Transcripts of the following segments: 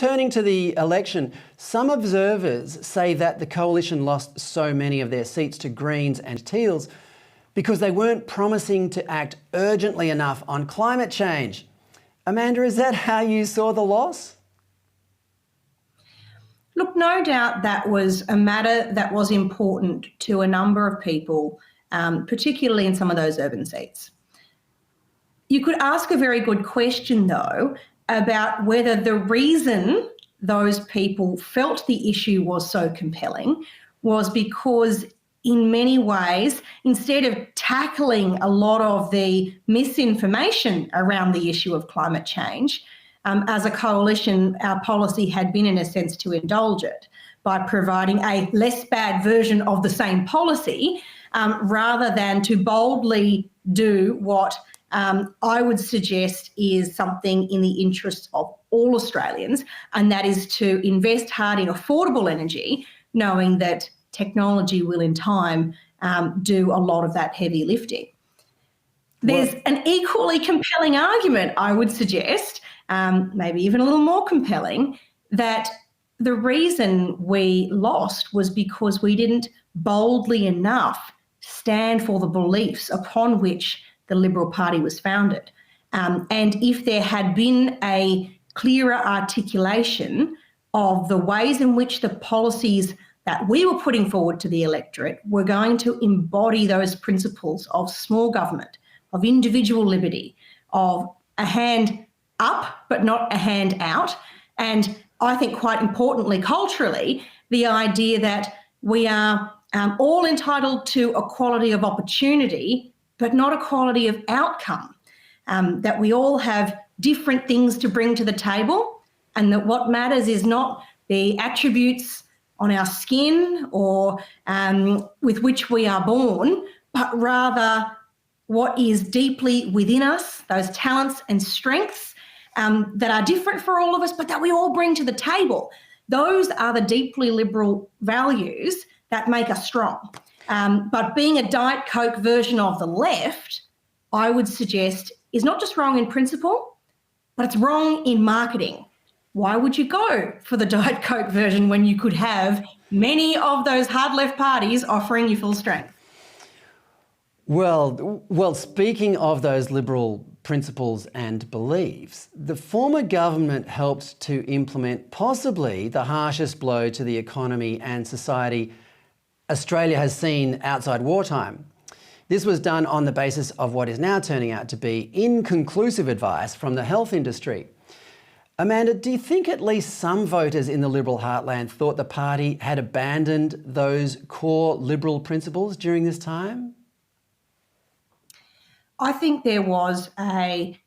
turning to the election, some observers say that the coalition lost so many of their seats to Greens and Teals because they weren't promising to act urgently enough on climate change. Amanda, is that how you saw the loss? Look, no doubt that was a matter that was important to a number of people, particularly in some of those urban seats. You could ask a very good question, though, about whether the reason those people felt the issue was so compelling was because, in many ways, instead of tackling a lot of the misinformation around the issue of climate change, as a coalition, our policy had been, in a sense, to indulge it by providing a less bad version of the same policy, rather than to boldly do what I would suggest is something in the interests of all Australians, and that is to invest hard in affordable energy, knowing that technology will in time do a lot of that heavy lifting. There's an equally compelling argument, I would suggest, maybe even a little more compelling, that the reason we lost was because we didn't boldly enough stand for the beliefs upon which the Liberal Party was founded. And if there had been a clearer articulation of the ways in which the policies that we were putting forward to the electorate were going to embody those principles of small government, of individual liberty, of a hand up but not a hand out, and I think quite importantly culturally, the idea that we are all entitled to equality of opportunity but not equality of outcome, that we all have different things to bring to the table, and that what matters is not the attributes on our skin or with which we are born, but rather what is deeply within us, those talents and strengths that are different for all of us, but that we all bring to the table. Those are the deeply liberal values that make us strong. But being a Diet Coke version of the left, I would suggest, is not just wrong in principle, but it's wrong in marketing. Why would you go for the Diet Coke version when you could have many of those hard left parties offering you full strength? Well, speaking of those liberal principles and beliefs, the former government helped to implement possibly the harshest blow to the economy and society Australia has seen outside wartime. This was done on the basis of what is now turning out to be inconclusive advice from the health industry. Amanda, do you think at least some voters in the Liberal heartland thought the party had abandoned those core Liberal principles during this time? I think there was a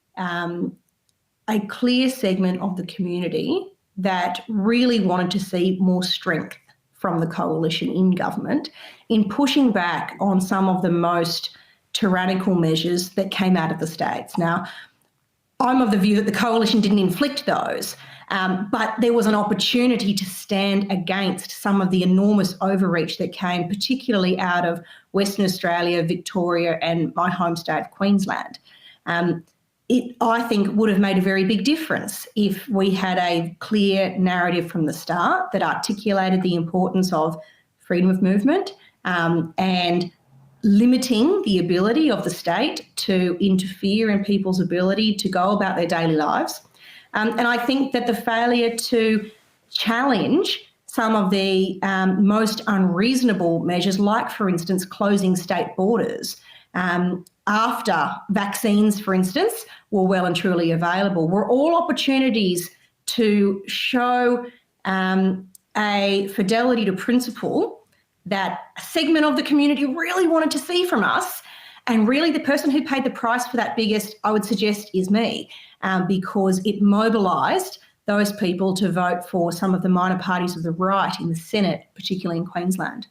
clear segment of the community that really wanted to see more strength from the coalition in government in pushing back on some of the most tyrannical measures that came out of the states. Now, I'm of the view that the coalition didn't inflict those, but there was an opportunity to stand against some of the enormous overreach that came particularly out of Western Australia, Victoria and my home state of Queensland. It, I think, would have made a very big difference if we had a clear narrative from the start that articulated the importance of freedom of movement and limiting the ability of the state to interfere in people's ability to go about their daily lives. And I think that the failure to challenge some of the most unreasonable measures, like, for instance, closing state borders, after vaccines, for instance, were well and truly available, were all opportunities to show a fidelity to principle that a segment of the community really wanted to see from us. And really the person who paid the price for that biggest, I would suggest, is me, because it mobilised those people to vote for some of the minor parties of the right in the Senate, particularly in Queensland.